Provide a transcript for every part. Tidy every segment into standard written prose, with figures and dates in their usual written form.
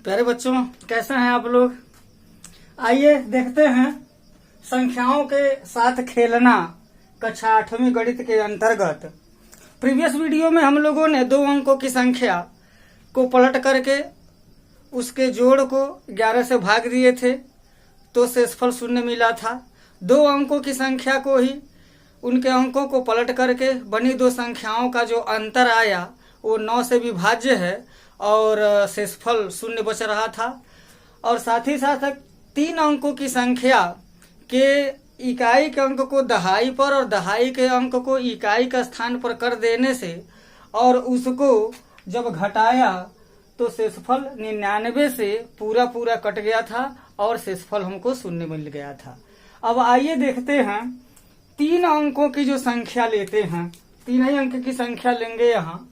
प्यारे बच्चों, कैसे हैं आप लोग। आइए देखते हैं संख्याओं के साथ खेलना कक्षा 8वीं गणित के अंतर्गत। प्रीवियस वीडियो में हम लोगों ने 2 अंकों की संख्या को पलट करके उसके जोड़ को 11 से भाग दिए थे तो शेषफल 0 मिला था। 2 अंकों की संख्या को ही उनके अंकों को पलट करके बनी 2 संख्याओं का जो अंतर आया वो 9 से विभाज्य है और शेषफल 0 बच रहा था। और साथ ही साथ 3 अंकों की संख्या के इकाई के अंक को दहाई पर और दहाई के अंक को इकाई का स्थान पर कर देने से और उसको जब घटाया तो शेषफल 99 से पूरा कट गया था और शेषफल हमको 0 मिल गया था। अब आइए देखते हैं 3 अंकों की जो संख्या लेते हैं, 3 ही अंक की संख्या लेंगे। यहाँ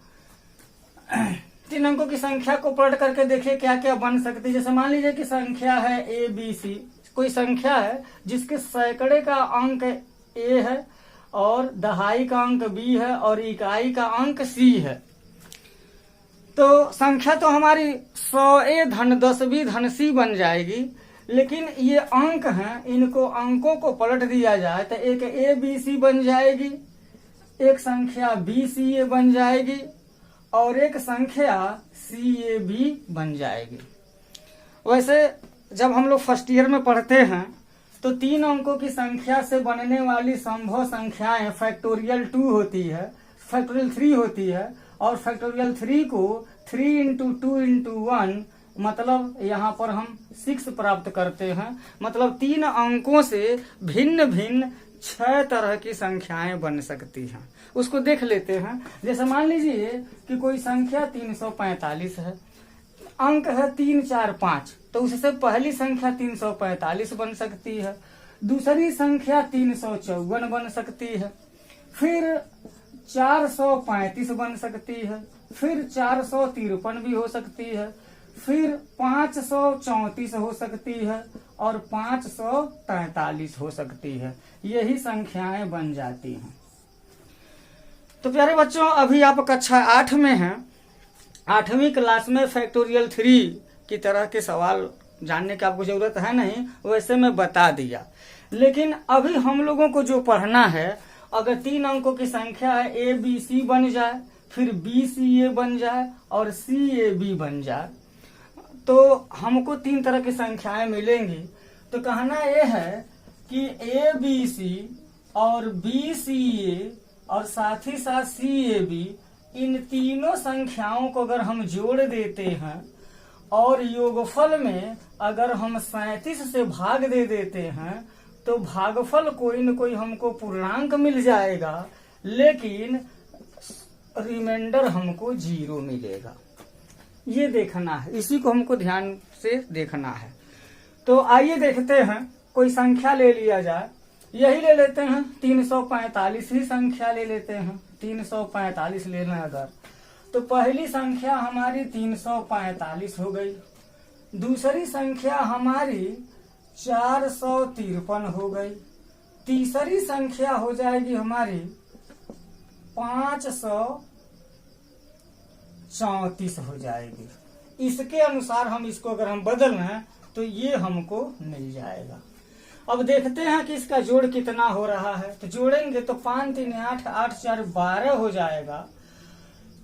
3 अंकों की संख्या को पलट करके देखिए क्या क्या बन सकती है। जैसे मान लीजिए कि संख्या है ABC, कोई संख्या है जिसके सैकड़े का अंक A है और दहाई का अंक B है और इकाई का अंक C है। तो संख्या तो हमारी 100A धन 10B धन C बन जाएगी, लेकिन ये अंक हैं, इनको अंकों को पलट दिया जाए तो एक ABC बन जाएगी, एक संख्या BCA बन जाएगी और एक संख्या CAB बन जाएगी। वैसे जब हम लोग फर्स्ट ईयर में पढ़ते हैं तो 3 अंकों की संख्या से बनने वाली संभव संख्याएं फैक्टोरियल 2 होती है, फैक्टोरियल 3 होती है और फैक्टोरियल 3 को 3 इंटू 2 इंटू 1 मतलब यहाँ पर हम 6 प्राप्त करते हैं। मतलब 3 अंकों से भिन्न भिन्न 6 तरह की संख्याएं बन सकती हैं। उसको देख लेते हैं। जैसे मान लीजिए कि कोई संख्या 345 है, अंक है 3 4 5, तो उससे पहली संख्या 345 बन सकती है, दूसरी संख्या 354 बन सकती है, फिर 435 बन सकती है, फिर 453 भी हो सकती है, फिर 534 हो सकती है और 543 हो सकती है। यही संख्याएं बन जाती हैं। तो प्यारे बच्चों, अभी आप कक्षा 8 में हैं। 8वीं क्लास में फैक्टोरियल 3 की तरह के सवाल जानने की आपको जरूरत है नहीं, वैसे मैं बता दिया। लेकिन अभी हम लोगों को जो पढ़ना है, अगर 3 अंकों की संख्या है ABC बन जाए, फिर BCA बन जाए और CAB बन जाए, तो हमको 3 तरह की संख्याएं मिलेंगी। तो कहना यह है कि ABC और BCA और साथ ही साथ CAB, इन तीनों संख्याओं को अगर हम जोड़ देते हैं और योगफल में अगर हम 37 से भाग दे देते हैं तो भागफल कोई न कोई हमको पूर्णांक मिल जाएगा, लेकिन रिमाइंडर हमको 0 मिलेगा। ये देखना है, इसी को हमको ध्यान से देखना है। तो आइए देखते हैं, कोई संख्या ले लिया जाए। यही ले लेते हैं 345 ही संख्या ले लेते हैं। 345 लेना अगर, तो पहली संख्या हमारी 345 हो गई, दूसरी संख्या हमारी 453 हो गई, तीसरी संख्या हो जाएगी हमारी 534 हो जाएगी। इसके अनुसार हम इसको अगर हम बदल लें तो ये हमको मिल जाएगा। अब देखते हैं कि इसका जोड़ कितना हो रहा है। तो जोड़ेंगे तो 5 3 8, 8 4 12 हो जाएगा,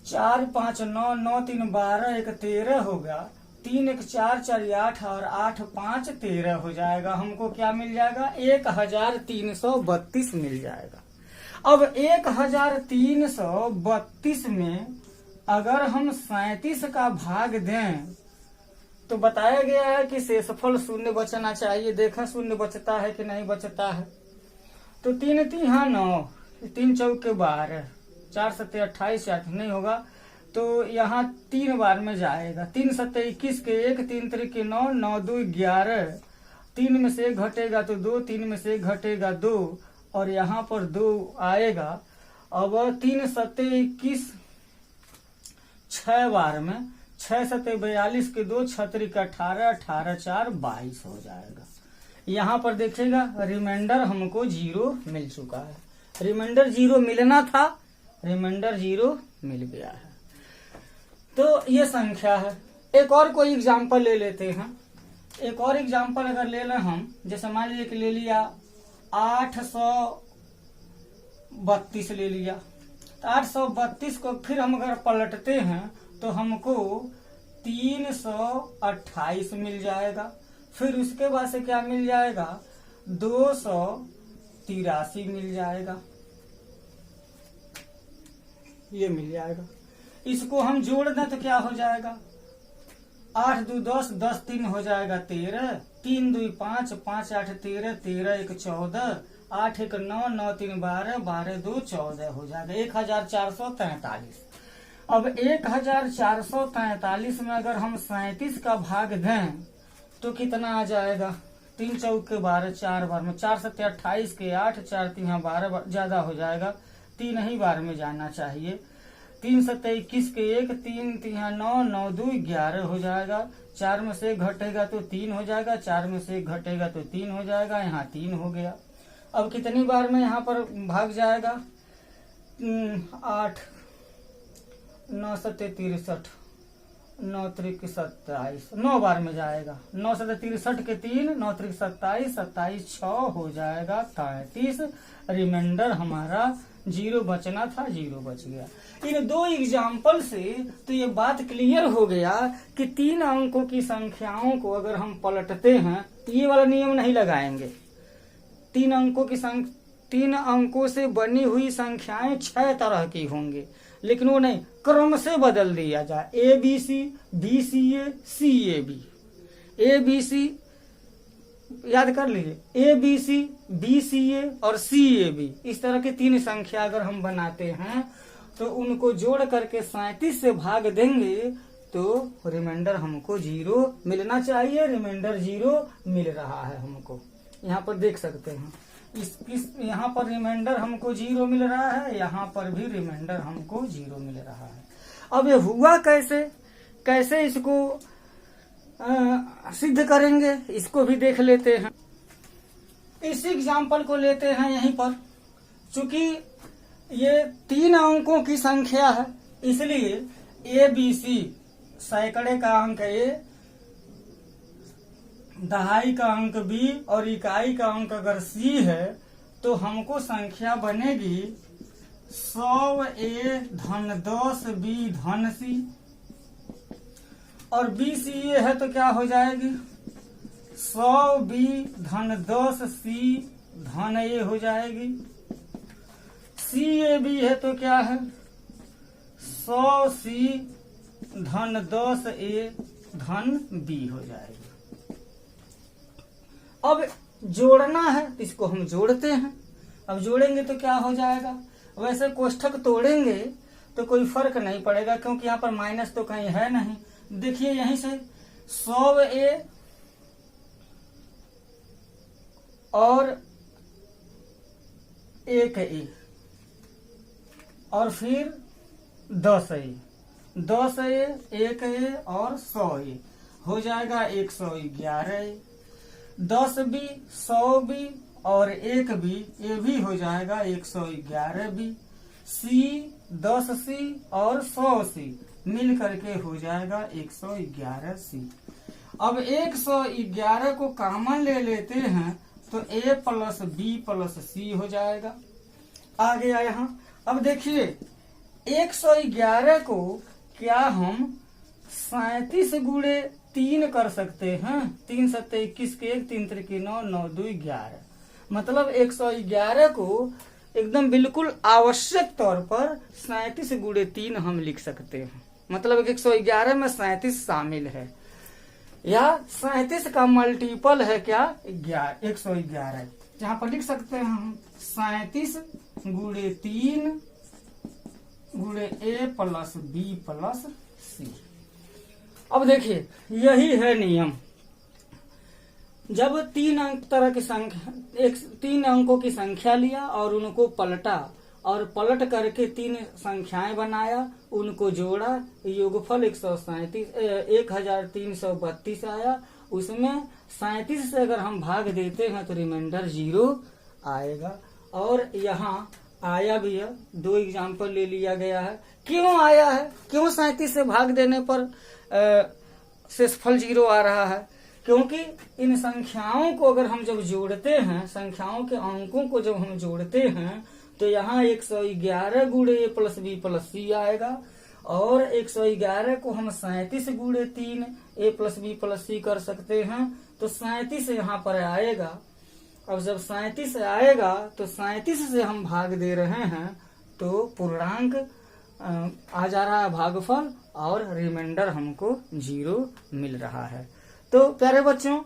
4 5 9, 9 3 12, 1 13 होगा, 3 1 4, 4 8 और 8 5 13 हो जाएगा। हमको क्या मिल जाएगा? 1332 मिल जाएगा। अब 1332 में अगर हम 37 का भाग दें तो बताया गया है कि शेषफल 0 बचना चाहिए। देखा 0 बचता है कि नहीं बचता है। तो 3 3 हाँ 9, 3 चौके 12, 4 7 28, 8 नहीं होगा तो यहाँ 3 बार में जाएगा। 3 7 21 के 1, 3 3 9, 9 2 11, 3 में से 1 घटेगा तो 2, 3 में से 1 घटेगा 2 और यहाँ पर 2 आएगा। अब 3 7 21 6 बार में, 6 7 42 के 2, 6 3 18, 18 4 22 हो जाएगा। यहाँ पर देखिएगा रिमाइंडर हमको 0 मिल चुका है। रिमाइंडर 0 मिलना था, रिमाइंडर 0 मिल गया है। तो ये संख्या है। एक और कोई एग्जाम्पल ले लेते हैं। एक और एग्जाम्पल अगर ले लें हम, जैसे मान लीजिए कि ले लिया 832 ले लिया, तो 832 को फिर हम अगर पलटते हैं तो हमको 328 मिल जाएगा। फिर उसके बाद से क्या मिल जाएगा, 283 मिल जाएगा, ये मिल जाएगा। इसको हम जोड़ दें तो क्या हो जाएगा, 8 2 10, 10 3 हो जाएगा 13, 3 2 5, 5 8 13, 13 1 14, 8 1 9, 9 3 12, 12 2 14 हो जाएगा 1443। अब 1443 में अगर हम 37 का भाग दें तो कितना आ जाएगा, 3 चौक के 12, 4 बार में 4 7 28 के 8, 4 3 12 ज्यादा हो जाएगा, 3 ही बार में जाना चाहिए। 3 7 21 के 1, 3 3 9, 9 2 11 हो जाएगा। 4 में से 1 घटेगा तो 3 हो जाएगा, 4 में से 1 घटेगा तो 3 हो जाएगा, यहाँ 3 हो गया। अब कितनी बार में यहाँ पर भाग जाएगा, 8 9 7 63, 9 3 27, 9 बार में जाएगा। 9 7 63 के 3, 9 3 27, 27 6 हो जाएगा 33। रिमाइंडर हमारा 0 बचना था, 0 बच गया। इन दो एग्जाम्पल से तो ये बात क्लियर हो गया कि 3 अंकों की संख्याओं को अगर हम पलटते हैं, ये वाला नियम नहीं लगाएंगे। 3 अंकों से बनी हुई संख्याएं 6 तरह की होंगी, लेकिन वो नहीं, क्रम से बदल दिया जाए। ABC, BCA, CAB, ABC याद कर लीजिए, ABC, BCA और CAB, इस तरह की 3 संख्या अगर हम बनाते हैं तो उनको जोड़ करके 37 से भाग देंगे तो रिमाइंडर हमको 0 मिलना चाहिए। रिमाइंडर 0 मिल रहा है हमको, यहाँ पर देख सकते हैं। यहाँ पर रिमाइंडर हमको 0 मिल रहा है, यहाँ पर भी रिमाइंडर हमको 0 मिल रहा है। अब ये हुआ कैसे इसको सिद्ध करेंगे, इसको भी देख लेते हैं। इस एग्जाम्पल को लेते हैं यहीं पर। चूंकि ये 3 अंकों की संख्या है, इसलिए ABC सैकड़े का अंक A, दहाई का अंक B और इकाई का अंक अगर C है तो हमको संख्या बनेगी 100A धन 10B धन C, और BCA है तो क्या हो जाएगी, 100B धन 10C धन A हो जाएगी। CAB है तो क्या है, 100C धन 10A धन B हो जाएगी। अब जोड़ना है तो इसको हम जोड़ते हैं। अब जोड़ेंगे तो क्या हो जाएगा, वैसे कोष्ठक तोड़ेंगे तो कोई फर्क नहीं पड़ेगा, क्योंकि यहाँ पर माइनस तो कहीं है नहीं। देखिए यहीं से 100A और 1A और फिर 10A, 10A, 1A और 100A हो जाएगा 111A। 10B, 100B और 1B, ये भी हो जाएगा 111B। C, 10C और 100C मिल करके हो जाएगा 111C। अब 111 को कॉमन ले लेते हैं तो A plus B plus C हो जाएगा, आ गया यहाँ। अब देखिए 111 को क्या हम 37 गुणे 3 कर सकते हैं। 3 7 21 के 1, 3 3 9, 9 2 11, मतलब 111 को एकदम बिल्कुल आवश्यक तौर पर 37 गुणे 3 हम लिख सकते हैं। मतलब 111 में 37 शामिल है, या 37 का मल्टीपल है क्या, 111। जहाँ पर लिख सकते हैं हम 37 गुणे 3 गुणे A plus B plus C। अब देखिए यही है नियम। जब 3 अंक तरह की संख्या, 3 अंकों की संख्या लिया और उनको पलटा, और पलट करके 3 संख्याएं बनाया, उनको जोड़ा, योगफल 1332 आया। उसमें 37 से अगर हम भाग देते हैं तो रिमाइंडर 0 आएगा। और यहाँ आया भी है, 2 एग्जाम्पल ले लिया गया है। क्यों आया है, क्यों 37 से भाग देने पर शेषफल 0 आ रहा है, क्योंकि इन संख्याओं को अगर हम जब जोड़ते हैं, संख्याओं के अंकों को जब हम जोड़ते हैं तो यहाँ 111 गुणे a प्लस बी प्लस सी आएगा, और 111 को हम 37 गुणे 3 a प्लस बी प्लस सी कर सकते हैं, तो 37 यहाँ पर आएगा। अब जब 37 आएगा तो 37 से हम भाग दे रहे हैं तो पूर्णांक आ जा रहा है भागफल, और रिमाइंडर हमको 0 मिल रहा है। तो प्यारे बच्चों,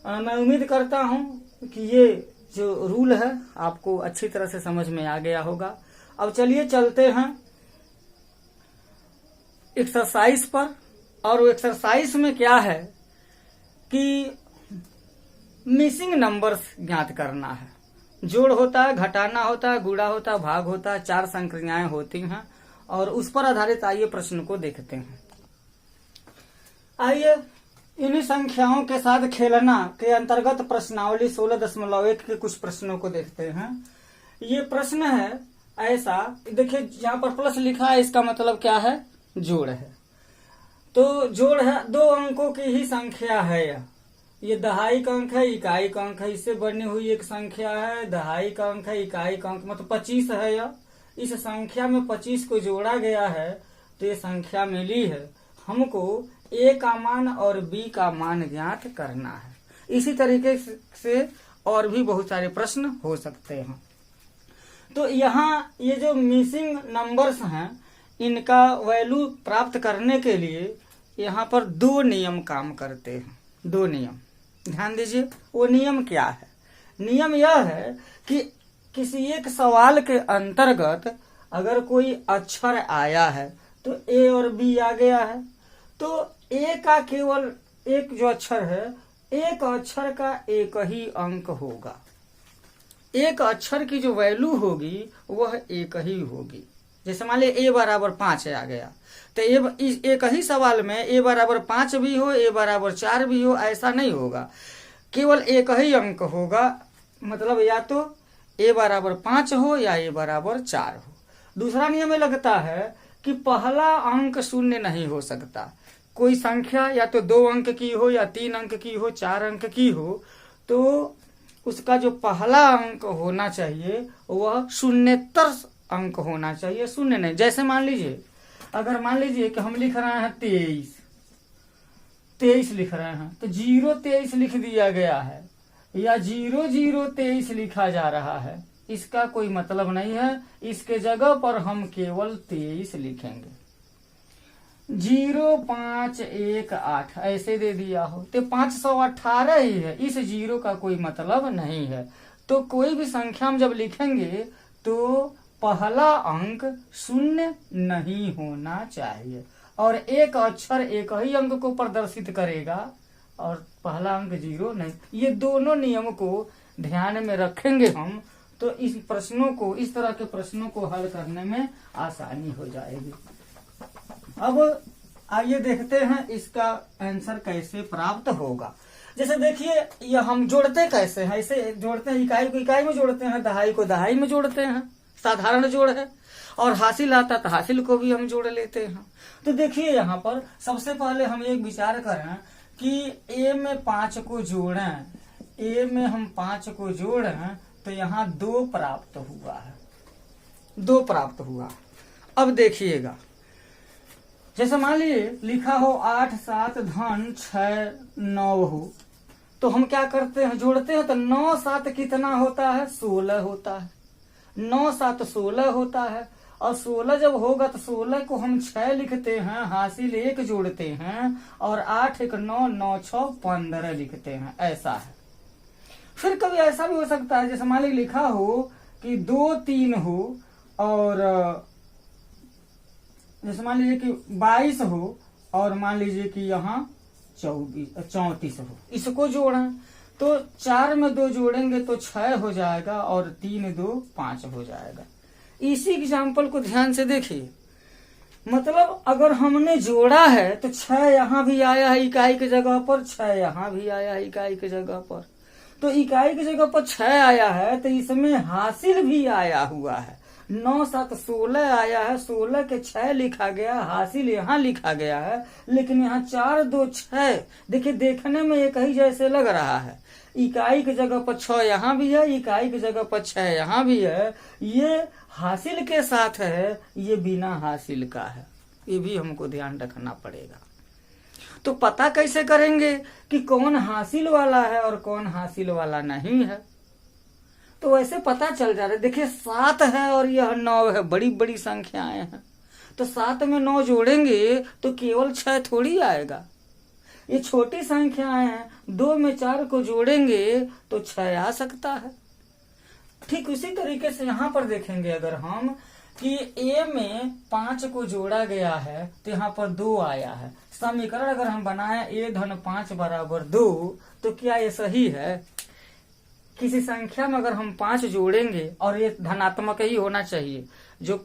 मैं उम्मीद करता हूं कि ये जो रूल है आपको अच्छी तरह से समझ में आ गया होगा। अब चलिए चलते हैं एक्सरसाइज पर, और वो एक्सरसाइज में क्या है कि मिसिंग नंबर्स ज्ञात करना है। जोड़ होता है, घटाना होता है, गुणा होता है, भाग होता है, 4 संक्रियाएं होती हैं, और उस पर आधारित आइए प्रश्न को देखते हैं। आइए इन्हीं संख्याओं के साथ खेलना के अंतर्गत प्रश्नावली 16.1 के कुछ प्रश्नों को देखते हैं। ये प्रश्न है ऐसा, देखिए यहाँ पर प्लस लिखा है, इसका मतलब क्या है? जोड़ है। तो जोड़ है, 2 अंकों की ही संख्या है यह। ये दहाई का अंक है, इकाई का अंक है, इससे बनी हुई एक संख्या है। दहाई का अंक है, इकाई का अंक मतलब 25 है यह। इस संख्या में 25 को जोड़ा गया है तो ये संख्या मिली है। हमको a का मान और b का मान ज्ञात करना है। इसी तरीके से और भी बहुत सारे प्रश्न हो सकते हैं। तो यहाँ ये जो मिसिंग नंबर्स हैं, इनका वैल्यू प्राप्त करने के लिए यहाँ पर 2 नियम काम करते हैं। 2 नियम ध्यान दीजिए। वो नियम क्या है? नियम यह है कि किसी एक सवाल के अंतर्गत अगर कोई अक्षर आया है तो a और b आ गया है, तो a का केवल एक जो अक्षर है, एक अक्षर का एक ही अंक होगा। एक अक्षर की जो वैल्यू होगी वह एक ही होगी। जैसे मान लिया a बराबर 5 आ गया, तो एक ही सवाल में a बराबर 5 भी हो, a बराबर 4 भी हो, ऐसा नहीं होगा। केवल एक ही अंक होगा, मतलब या तो a बराबर 5 हो या a बराबर 4 हो। दूसरा नियम में लगता है कि पहला अंक शून्य नहीं हो सकता। कोई संख्या या तो 2 अंक की हो या 3 अंक की हो, 4 अंक की हो, तो उसका जो पहला अंक होना चाहिए वह शून्येतर अंक होना चाहिए, शून्य नहीं। जैसे मान लीजिए, अगर मान लीजिए कि हम लिख रहे हैं 23 लिख रहे हैं, तो 023 लिख दिया गया है या 0023 लिखा जा रहा है, इसका कोई मतलब नहीं है। इसके जगह पर हम केवल 23 लिखेंगे। 0518 ऐसे दे दिया हो तो 518 ही है, इस 0 का कोई मतलब नहीं है। तो कोई भी संख्या हम जब लिखेंगे तो पहला अंक शून्य नहीं होना चाहिए, और एक अक्षर एक ही अंक को प्रदर्शित करेगा और पहला अंक 0 नहीं। ये दोनों नियम को ध्यान में रखेंगे हम, तो इस तरह के प्रश्नों को हल करने में आसानी हो जाएगी। अब आइए देखते हैं इसका आंसर कैसे प्राप्त होगा। जैसे देखिए, यह हम जोड़ते कैसे हैं? ऐसे जोड़ते हैं, इकाई को इकाई में जोड़ते हैं, दहाई को दहाई में जोड़ते हैं, साधारण जोड़ है। और हासिल आता तो हासिल को भी हम जोड़ लेते हैं। तो देखिए यहाँ पर सबसे पहले हम एक विचार करें कि a में 5 को जोड़ें, a में हम 5 को जोड़ें तो यहाँ 2 प्राप्त हुआ है, 2 प्राप्त हुआ। अब देखिएगा, जैसे मान लीजिए लिखा हो 8 7 धन 6 9 हो, तो हम क्या करते हैं? जोड़ते हैं। तो 9 7 कितना होता है? 16 होता है। 9 7 16 होता है, और 16 जब होगा तो 16 को हम 6 लिखते हैं, हासिल 1 जोड़ते हैं, और 8 1 9 9 6 15 लिखते हैं। ऐसा है। फिर कभी ऐसा भी हो सकता है, जैसे मान लीजिए लिखा हो कि 2 3 हो, और जैसे मान लीजिए कि 22 हो, और मान लीजिए कि यहाँ 34 हो, इसको जोड़ें तो 4 में 2 जोड़ेंगे तो 6 हो जाएगा, और 3 2 5 हो जाएगा। इसी एग्जाम्पल को ध्यान से देखिए, मतलब अगर हमने जोड़ा है तो 6 यहाँ भी आया है इकाई की जगह पर, 6 यहाँ भी आया है इकाई की जगह पर। तो इकाई की जगह पर 6 आया है तो इसमें हासिल भी आया हुआ है। 9 7 16 आया है, 16 के 6 लिखा गया, हासिल यहाँ लिखा गया है, लेकिन यहाँ 4 2 6। देखिए देखने में एक ही जैसे लग रहा है। इकाई की जगह पर 6 यहाँ भी है, इकाई की जगह पर 6 यहाँ भी है। ये हासिल के साथ है, ये बिना हासिल का है। ये भी हमको ध्यान रखना पड़ेगा। तो पता कैसे करेंगे कि कौन हासिल वाला है और कौन हासिल वाला नहीं है? तो वैसे पता चल जा रहा है। देखिए 7 है और यह 9 है, बड़ी बड़ी संख्याएं हैं। तो 7 में 9 जोड़ेंगे तो केवल 6 थोड़ी आएगा। ये छोटी संख्याएं हैं, 2 में 4 को जोड़ेंगे तो 6 आ सकता है। ठीक उसी तरीके से यहाँ पर देखेंगे अगर हम कि a में 5 को जोड़ा गया है तो यहाँ पर 2 आया है। समीकरण अगर हम बनाए a धन 5 बराबर 2, तो क्या ये सही है? किसी संख्या में अगर हम 5 जोड़ेंगे और ये धनात्मक ही होना चाहिए, जो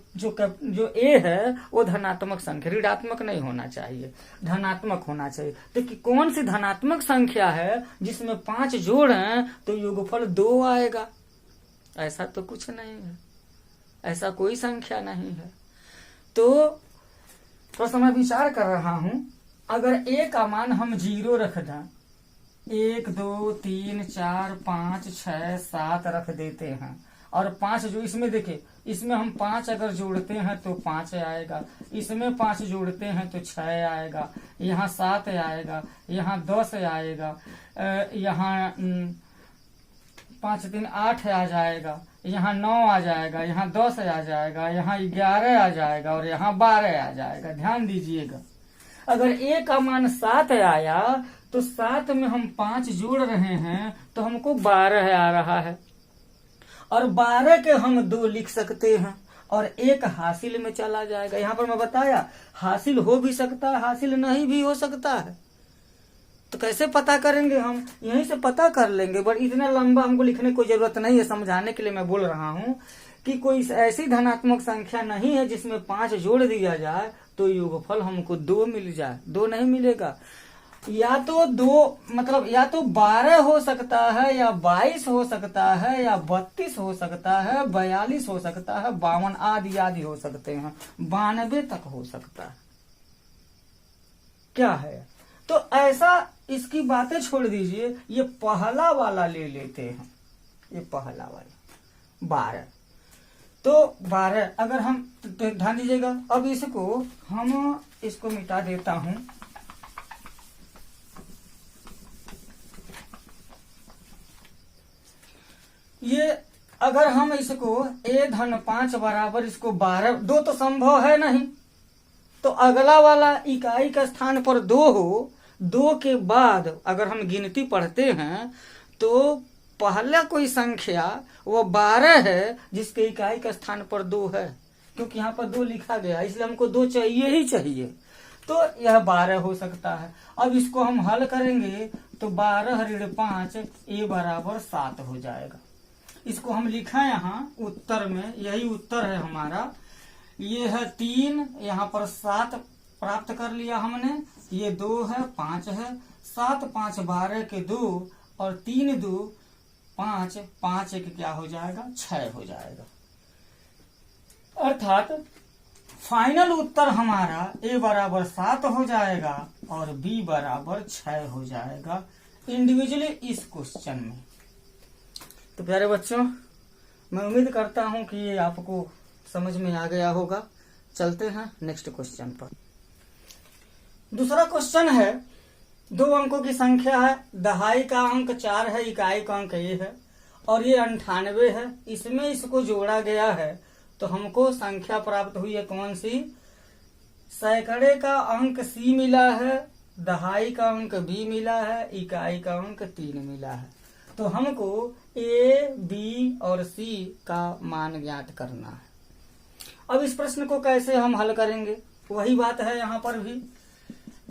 a है वो धनात्मक संख्या, ऋणात्मक नहीं होना चाहिए, धनात्मक होना चाहिए। तो कि कौन सी धनात्मक संख्या है जिसमें 5 जोड़ें तो योगफल 2 आएगा? ऐसा तो कुछ नहीं है, ऐसा कोई संख्या नहीं है। तो थोड़ा मैं विचार कर रहा हूं, अगर a का मान हम 0 रख दें, 1 2 3 4 5 6 7 रख देते हैं, और 5 जो इसमें देखे, इसमें हम 5 अगर जोड़ते हैं तो 5 आएगा, इसमें 5 जोड़ते हैं तो 6 आएगा, यहाँ 7 आएगा, यहाँ 10 आएगा, यहाँ 5 3 8 आ जाएगा, यहाँ 9 आ जाएगा, यहाँ 10 आ जाएगा, यहाँ 11 आ जाएगा और यहाँ 12 आ जाएगा। ध्यान दीजिएगा, अगर a का मान 7 आया तो 7 में हम 5 जोड़ रहे हैं तो हमको 12 आ रहा है, और 12 के हम 2 लिख सकते हैं और 1 हासिल में चला जाएगा। यहाँ पर मैं बताया हासिल हो भी सकता है, हासिल नहीं भी हो सकता है। तो कैसे पता करेंगे हम? यहीं से पता कर लेंगे, बट इतना लंबा हमको लिखने की जरूरत नहीं है। समझाने के लिए मैं बोल रहा हूँ कि कोई ऐसी धनात्मक संख्या नहीं है जिसमें 5 जोड़ दिया जाए तो योगफल हमको 2 मिल जाए। 2 नहीं मिलेगा, या तो 2 मतलब या तो 12 हो सकता है, या 22 हो सकता है, या 32 हो सकता है, 42 हो सकता है, 52 आदि आदि हो सकते हैं, 92 तक हो सकता है। क्या है? तो ऐसा इसकी बातें छोड़ दीजिए, ये पहला वाला ले लेते हैं, ये पहला वाला 12। तो 12 अगर हम, तो ध्यान दीजिएगा, अब इसको मिटा देता हूं। ये अगर हम इसको a धन 5 बराबर इसको 12, 2 तो संभव है नहीं, तो अगला वाला इकाई का स्थान पर 2 हो, 2 के बाद अगर हम गिनती पढ़ते हैं तो पहला कोई संख्या वो 12 है जिसके इकाई का स्थान पर 2 है, क्योंकि यहाँ पर 2 लिखा गया, इसलिए हमको 2 चाहिए ही चाहिए। तो यह 12 हो सकता है। अब इसको हम हल करेंगे तो 12 ऋण 5 a बराबर 7 हो जाएगा। इसको हम लिखा यहाँ उत्तर में, यही उत्तर है हमारा। ये है 3, यहाँ पर 7 प्राप्त कर लिया हमने, ये 2 है, 5 है, 7 5 12 के 2 और 3 2 5, 5 1 क्या हो जाएगा? 6 हो जाएगा। अर्थात फाइनल उत्तर हमारा a बराबर 7 हो जाएगा और b बराबर 6 हो जाएगा इंडिविजुअली इस क्वेश्चन में। तो प्यारे बच्चों, मैं उम्मीद करता हूं कि ये आपको समझ में आ गया होगा। चलते हैं नेक्स्ट क्वेश्चन पर। दूसरा क्वेश्चन है, 2 अंकों की संख्या है, दहाई का अंक 4 है, इकाई का अंक a है और ये 98 है। इसमें इसको जोड़ा गया है तो हमको संख्या प्राप्त हुई है कौन सी? सैकड़े का अंक c मिला है, दहाई का अंक b मिला है, इकाई का अंक 3 मिला है। तो हमको a, b और c का मान ज्ञात करना है। अब इस प्रश्न को कैसे हम हल करेंगे? वही बात है यहाँ पर भी।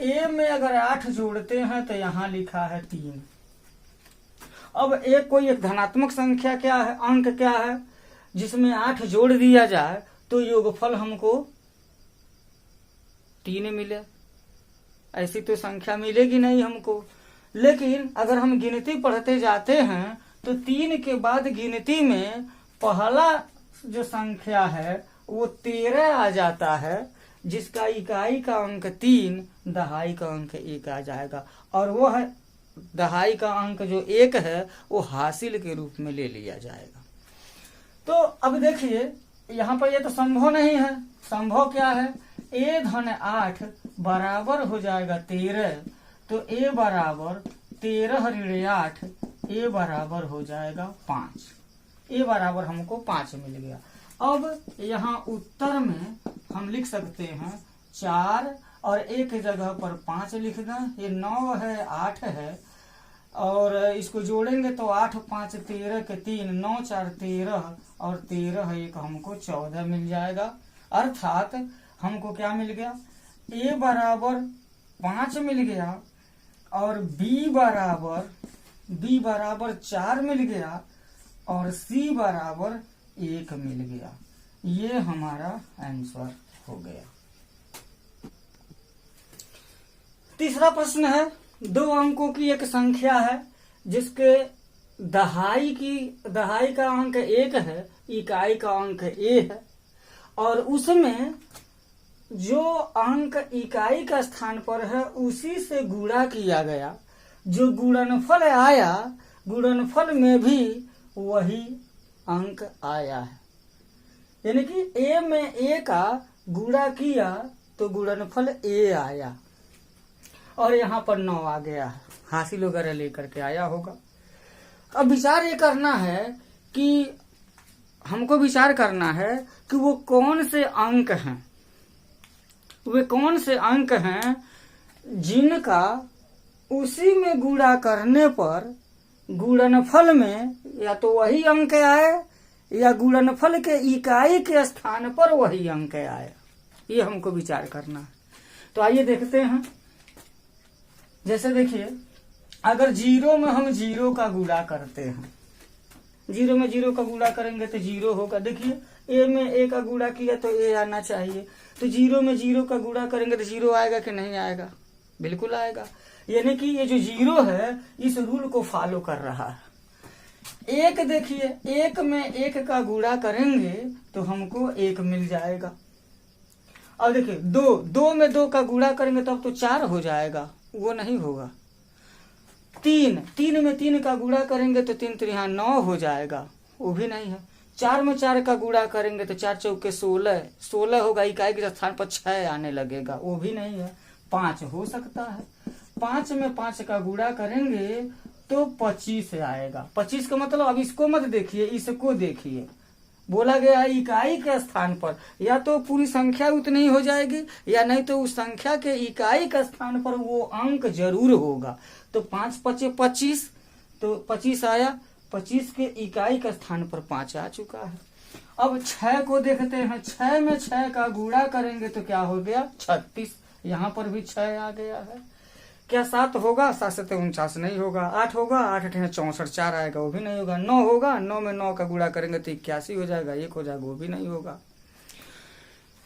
a में अगर 8 जोड़ते हैं तो यहाँ लिखा है 3। अब एक धनात्मक संख्या क्या है, अंक क्या है जिसमें 8 जोड़ दिया जाए तो योगफल हमको 3 मिले। ऐसी तो संख्या मिलेगी नहीं हमको। लेकिन अगर हम गिनती पढ़ते जाते हैं तो 3 के बाद गिनती में पहला जो संख्या है वो 13 आ जाता है, जिसका इकाई का अंक 3, दहाई का अंक 1 आ जाएगा, और वो है दहाई का अंक जो 1 है वो हासिल के रूप में ले लिया जाएगा। तो अब देखिए यहाँ पर ये तो संभव नहीं है। संभव क्या है, a धन 8 बराबर हो जाएगा 13, तो a बराबर 13 ऋण 8, a बराबर हो जाएगा 5। a बराबर हमको 5 मिल गया। अब यहाँ उत्तर में हम लिख सकते हैं 4 और एक जगह पर 5 लिख दें। ये 9 है, 8 है, और इसको जोड़ेंगे तो 8 5 13 के 3, 9 4 13, और 13 एक हमको 14 मिल जाएगा। अर्थात हमको क्या मिल गया, a बराबर 5 मिल गया और b बराबर 4 मिल गया और c बराबर 1 मिल गया। ये हमारा आंसर हो गया। तीसरा प्रश्न है, 2 अंकों की एक संख्या है जिसके दहाई का अंक 1 है, इकाई का अंक a है, और उसमें जो अंक इकाई का स्थान पर है उसी से गुणा किया गया। जो गुणनफल आया, गुणनफल में भी वही अंक आया है, यानी कि a में a का गुणा किया तो गुणनफल a आया, और यहाँ पर 9 आ गया है, हासिल वगैरह लेकर के आया होगा। अब विचार ये करना है कि हमको विचार करना है कि वो कौन से अंक हैं, वे कौन से अंक हैं जिनका उसी में गुणा करने पर गुणनफल में या तो वही अंक आए या गुणनफल के इकाई के स्थान पर वही अंक आए। ये हमको विचार करना है। तो आइए देखते हैं। जैसे देखिए, अगर 0 में हम 0 का गुणा करते हैं, 0 में 0 का गुणा करेंगे तो 0 होगा। देखिए a में a का गुणा किया तो a आना चाहिए, तो 0 में 0 का गुणा करेंगे तो 0 आएगा कि नहीं आएगा? बिल्कुल आएगा। यानी कि ये जो 0 है इस रूल को फॉलो कर रहा है। 1 देखिए, 1 में 1 का गुणा करेंगे तो हमको 1 मिल जाएगा। अब देखिए 2 में 2 का गुणा करेंगे तो अब तो 4 हो जाएगा, वो नहीं होगा। 3 में 3 का गुणा करेंगे तो 3 3 9 हो जाएगा, वो भी नहीं है। 4 में 4 का गुणा करेंगे तो 4 चौके 16 होगा, इकाई के स्थान पर 6 आने लगेगा, वो भी नहीं है। 5 हो सकता है। 5 में 5 का गुणा करेंगे तो 25 आएगा। 25 का मतलब, अब इसको मत देखिए, इसको देखिए। बोला गया है इकाई के स्थान पर, या तो पूरी संख्या उतनी हो जाएगी या नहीं तो उस संख्या के इकाई के स्थान पर वो अंक जरूर होगा। तो 5 5 25, तो 25 आया, 25 के इकाई के स्थान पर 5 आ चुका है। अब 6 को देखते हैं। 6 में 6 का गुणा करेंगे तो क्या हो गया? 36। यहाँ पर भी 6 आ गया है। क्या 7 होगा? 7 से 49 नहीं होगा। 8 होगा? 8 8 64, 4 आएगा, वो भी नहीं होगा। 9 होगा? 9 में 9 का गुणा करेंगे तो 81 हो जाएगा, 1 हो जाएगा, वो भी नहीं होगा।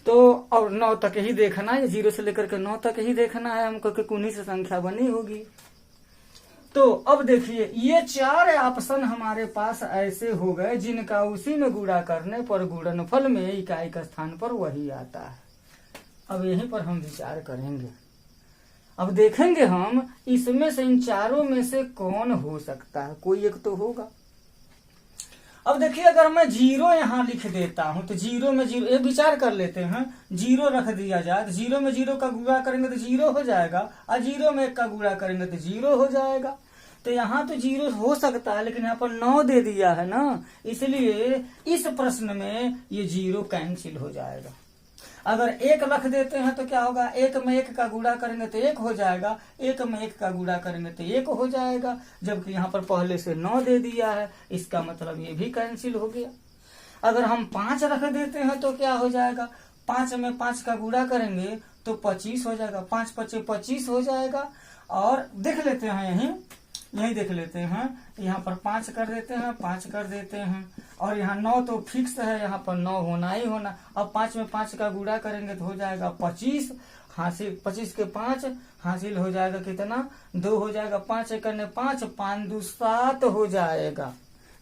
तो और 9 तक ही देखना है, 0 से लेकर के 9 तक ही देखना है हमको कि उन्हीं से संख्या बनी होगी। तो अब देखिए, ये 4 ऑप्शन हमारे पास ऐसे हो गए जिनका उसी में गुणा करने पर गुणनफल में इकाई का स्थान पर वही आता है। अब यहीं पर हम विचार करेंगे। अब देखेंगे हम इसमें से, इन चारों में से कौन हो सकता है, कोई एक तो होगा। अब देखिए, अगर मैं 0 यहाँ लिख देता हूं तो 0 में 0, एक विचार कर लेते हैं, 0 रख दिया जाए तो 0 में 0 का गुणा करेंगे तो 0 हो जाएगा, और 0 में 1 का गुणा करेंगे तो 0 हो जाएगा। तो यहाँ तो 0 हो सकता है, लेकिन यहाँ पर 9 दे दिया है ना, इसलिए इस प्रश्न में ये 0 कैंसिल हो जाएगा। अगर 1 रख देते हैं तो क्या होगा? 1 में 1 का गुणा करेंगे तो 1 हो जाएगा, 1 में 1 का गुणा करेंगे तो 1 हो जाएगा, जबकि यहाँ पर पहले से 9 दे दिया है, इसका मतलब ये भी कैंसिल हो गया। अगर हम 5 रख देते हैं तो क्या हो जाएगा? 5 में 5 का गुणा करेंगे तो 25 हो जाएगा, 5 5 25 हो जाएगा। और देख लेते हैं, यही देख लेते हैं, यहाँ पर 5 कर देते हैं, 5 कर देते हैं, और यहाँ 9 तो फिक्स है, यहाँ पर 9 होना ही होना। अब 5 में 5 का गुणा करेंगे तो हो जाएगा 25 हासिल, 25 के 5 हासिल हो जाएगा कितना? 2 हो जाएगा। 5 1 5, 5 2 7 हो जाएगा।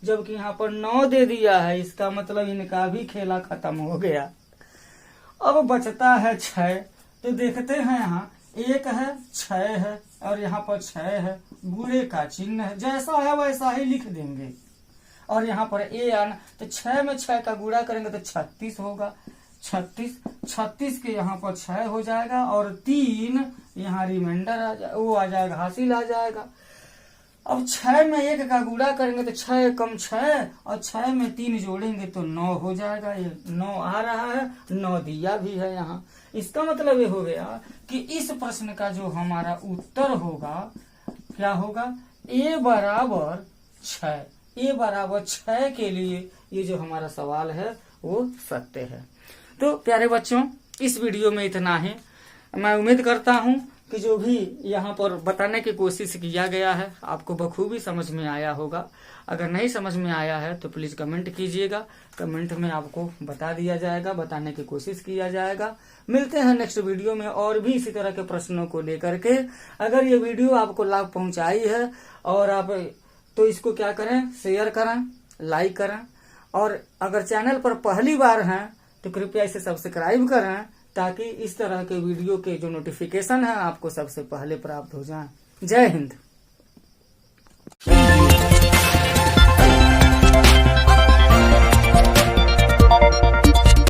जबकि यहाँ पर 9 दे दिया है, इसका मतलब इनका भी खेला खत्म हो गया। अब बचता है 6। तो देखते हैं यहाँ 1 है, 6 है और यहाँ पर 6 है, गुणे का चिन्ह है, जैसा है वैसा ही लिख देंगे। और यहाँ पर ए आना, तो 6 में 6 का गुणा करेंगे तो 36 होगा। 36 के यहाँ पर 6 हो जाएगा और 3 यहाँ रिमाइंडर आ जाएगा, वो आ जाएगा, हासिल आ जाएगा। अब 6 में 1 का गुणा करेंगे तो 6 कम 6 और 6 में 3 जोड़ेंगे तो 9 हो जाएगा। ये 9 आ रहा है, 9 दिया भी है यहाँ। इसका मतलब ये हो गया कि इस प्रश्न का जो हमारा उत्तर होगा क्या होगा, a बराबर 6। a बराबर 6 के लिए ये जो हमारा सवाल है वो सत्य है। तो प्यारे बच्चों, इस वीडियो में इतना ही। मैं उम्मीद करता हूं कि जो भी यहाँ पर बताने की कोशिश किया गया है आपको बखूबी समझ में आया होगा। अगर नहीं समझ में आया है तो प्लीज कमेंट कीजिएगा, कमेंट में आपको बता दिया जाएगा, बताने की कोशिश किया जाएगा। मिलते हैं नेक्स्ट वीडियो में और भी इसी तरह के प्रश्नों को लेकर के। अगर ये वीडियो आपको लाभ पहुंचाई है और आप तो इसको क्या करें, शेयर करें, लाइक करें, और अगर चैनल पर पहली बार हैं तो कृपया इसे सब्सक्राइब करें ताकि इस तरह के वीडियो के जो नोटिफिकेशन है आपको सबसे पहले प्राप्त हो जाए। जय हिंद।